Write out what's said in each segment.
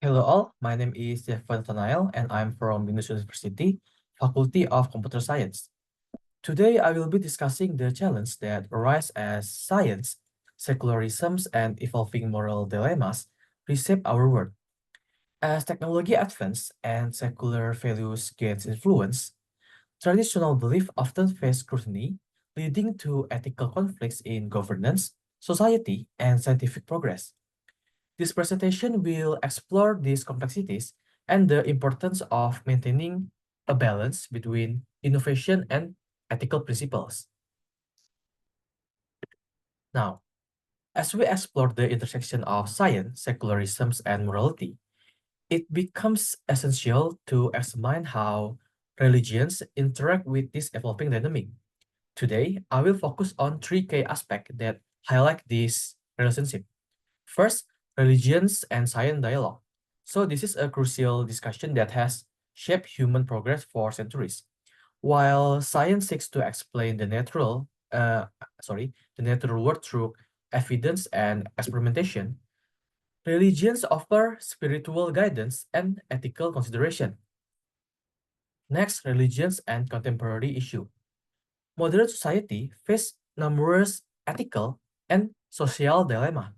Hello all, my name is Jevent Natthannael and I'm from BINUS University, Faculty of Computer Science. Today I will be discussing the challenge that arise as science, secularisms, and evolving moral dilemmas reshape our world. As technology advances and secular values gains influence, traditional belief often face scrutiny, leading to ethical conflicts in governance, society, and scientific progress. This presentation will explore these complexities and the importance of maintaining a balance between innovation and ethical principles. Now, as we explore the intersection of science, secularisms, and morality, it becomes essential to examine how religions interact with this evolving dynamic. Today, I will focus on three key aspects that highlight this relationship. First, religions and science dialogue. So this is a crucial discussion that has shaped human progress for centuries. While science seeks to explain the natural world through evidence and experimentation, religions offer spiritual guidance and ethical consideration. Next, religions and contemporary issue. Modern society face numerous ethical and social dilemma,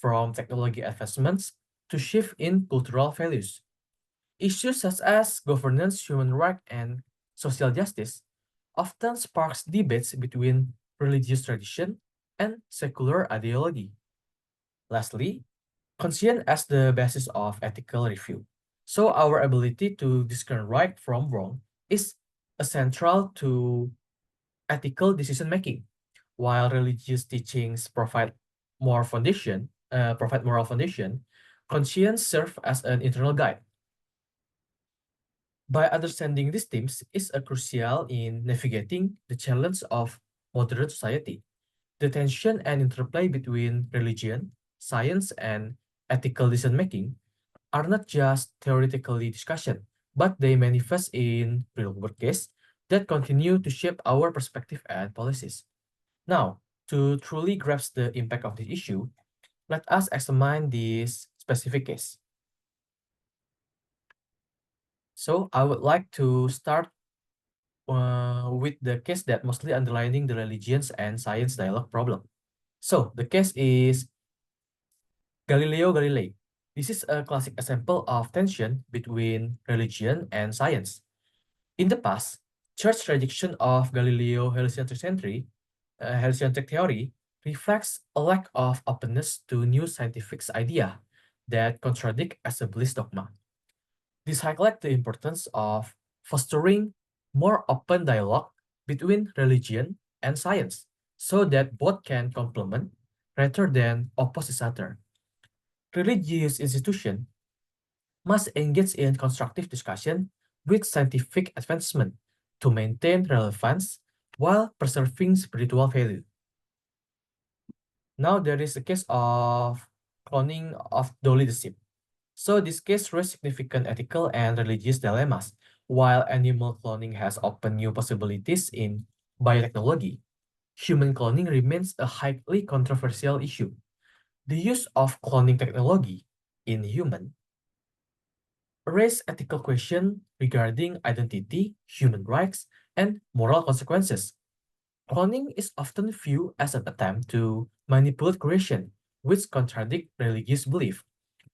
from technology advancements to shift in cultural values. Issues such as governance, human rights, and social justice often sparks debates between religious tradition and secular ideology. Lastly, conscience as the basis of ethical review. So our ability to discern right from wrong is essential to ethical decision making, while religious teachings provide moral foundation. Conscience serves as an internal guide. By understanding these themes is a crucial in navigating the challenge of modern society. The tension and interplay between religion, science, and ethical decision making are not just theoretically discussion, but they manifest in real-world cases that continue to shape our perspective and policies. Now, to truly grasp the impact of this issue, let us examine this specific case. So, I would like to start with the case that mostly underlining the religions and science dialogue problem. So, the case is Galileo Galilei. This is a classic example of tension between religion and science. In the past, church rejection of Galileo heliocentric theory reflects a lack of openness to new scientific ideas that contradict established dogma. This highlights the importance of fostering more open dialogue between religion and science so that both can complement rather than oppose each other. Religious institutions must engage in constructive discussion with scientific advancement to maintain relevance while preserving spiritual value. Now there is a case of cloning of the leadership. So this case raises significant ethical and religious dilemmas. While animal cloning has opened new possibilities in biotechnology, human cloning remains a highly controversial issue. The use of cloning technology in human raise ethical questions regarding identity, human rights, and moral consequences. Cloning is often viewed as an attempt to manipulate creation, which contradict religious belief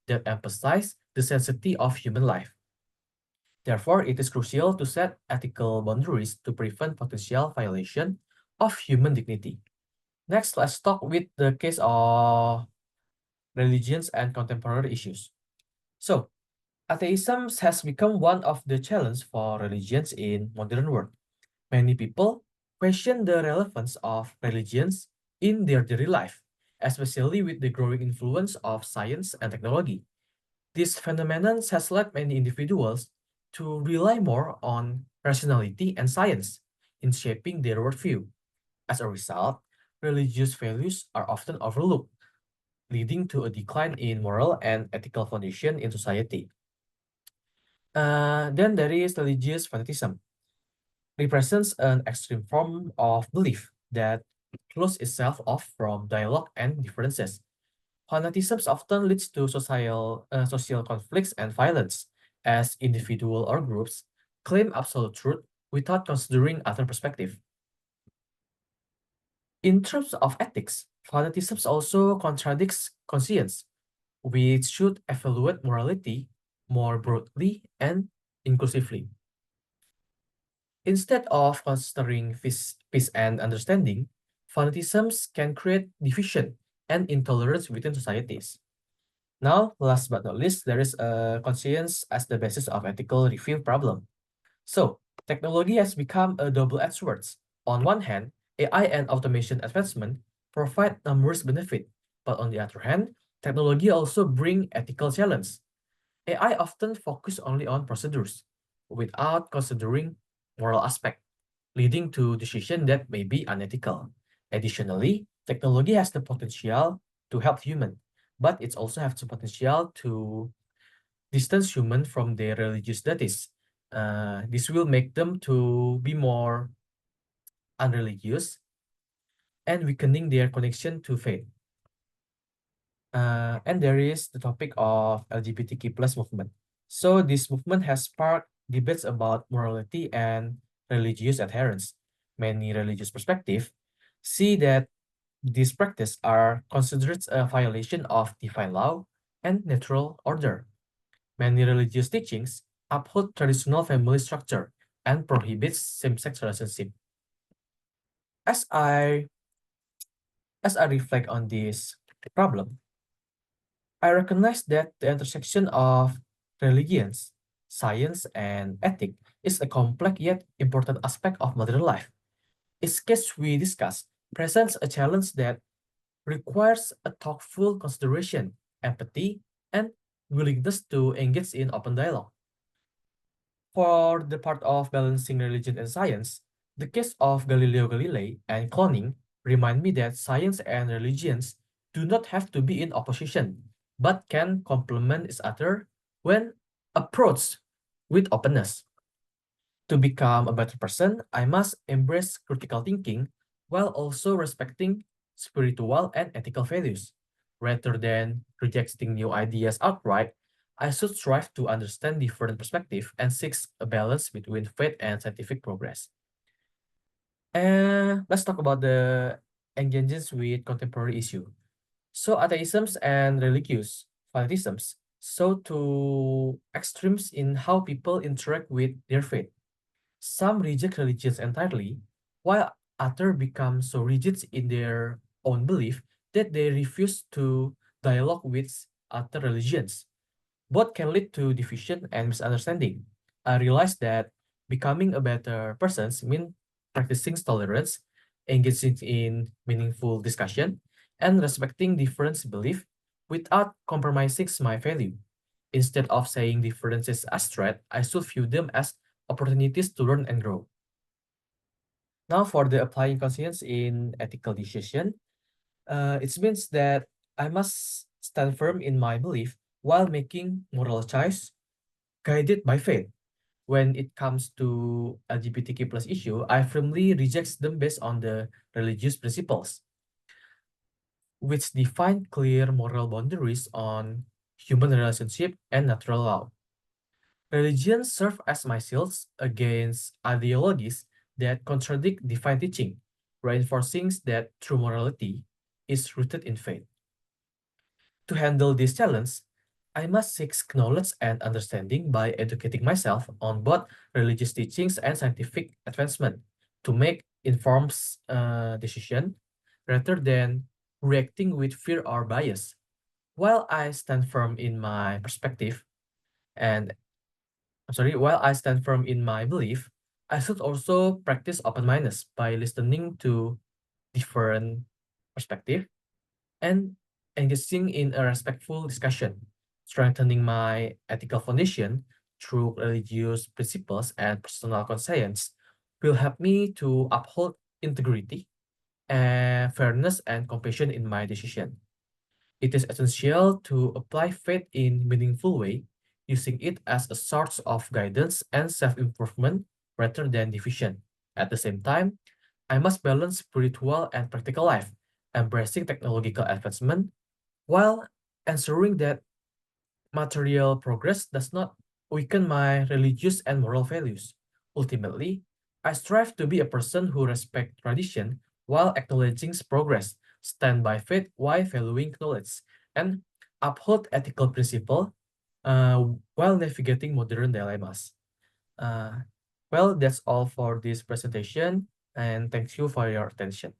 that emphasize the sanctity of human life. Therefore, it is crucial to set ethical boundaries to prevent potential violation of human dignity. Next, let's talk with the case of religions and contemporary issues. So, atheism has become one of the challenges for religions in modern world. Many people question the relevance of religions in their daily life, especially with the growing influence of science and technology. This phenomenon has led many individuals to rely more on rationality and science in shaping their worldview. As a result, religious values are often overlooked, leading to a decline in moral and ethical foundation in society. Then there is religious fanaticism, represents an extreme form of belief that closes itself off from dialogue and differences. Fanaticism often leads to social conflicts and violence, as individual or groups claim absolute truth without considering other perspective. In terms of ethics, fanaticism also contradicts conscience, which should evaluate morality more broadly and inclusively. Instead of fostering peace and understanding, fanaticisms can create division and intolerance within societies. Now, last but not least, there is a conscience as the basis of ethical review problem. So, technology has become a double-edged sword. On one hand, AI and automation advancement provide numerous benefits, but on the other hand, technology also bring ethical challenge. AI often focus only on procedures, without considering moral aspect, leading to decisions that may be unethical. Additionally, technology has the potential to help human, but it also has the potential to distance human from their religious duties. This will make them to be more unreligious and weakening their connection to faith. And there is the topic of LGBTQ plus movement. So this movement has sparked debates about morality and religious adherence. Many religious perspectives see that these practices are considered a violation of divine law and natural order. Many religious teachings uphold traditional family structure and prohibits same-sex relationship. As I as I reflect on this problem, I recognize that the intersection of religions, science, and ethics is a complex yet important aspect of modern life. Each case we discuss presents a challenge that requires a thoughtful consideration, empathy, and willingness to engage in open dialogue. For the part of balancing religion and science, the case of Galileo Galilei and cloning remind me that science and religions do not have to be in opposition, but can complement each other when approached with openness. To become a better person, I must embrace critical thinking while also respecting spiritual and ethical values. Rather than rejecting new ideas outright, I should strive to understand different perspectives and seek a balance between faith and scientific progress. And let's talk about the engagements with contemporary issue. So atheisms and religious fanaticisms so to extremes in how people interact with their faith. Some reject religions entirely, while others become so rigid in their own belief that they refuse to dialogue with other religions. Both can lead to division and misunderstanding. I realized that becoming a better person means practicing tolerance, engaging in meaningful discussion, and respecting different beliefs without compromising my value. Instead of saying differences as threat, I should view them as opportunities to learn and grow. Now, for the applying conscience in ethical decision, it means that I must stand firm in my belief while making moral choice guided by faith. When it comes to LGBTQ plus issue, I firmly reject them based on the religious principles, which define clear moral boundaries on human relationship and natural law. Religions serve as my shields against ideologies that contradict divine teaching, reinforcing that true morality is rooted in faith. To handle this challenge, I must seek knowledge and understanding by educating myself on both religious teachings and scientific advancement to make informed decision rather than reacting with fear or bias. While I stand firm in my perspective and while I stand firm in my belief, I should also practice open-mindedness by listening to different perspective and engaging in a respectful discussion. Strengthening my ethical foundation through religious principles and personal conscience will help me to uphold integrity and fairness and compassion in my decision. It is essential to apply faith in meaningful way, using it as a source of guidance and self-improvement rather than division. At the same time, I must balance spiritual and practical life, embracing technological advancement while ensuring that material progress does not weaken my religious and moral values. Ultimately, I strive to be a person who respects tradition while acknowledging progress, stand by faith while valuing knowledge, and uphold ethical principles while navigating modern dilemmas. Uh, well, that's all for this presentation, and thank you for your attention.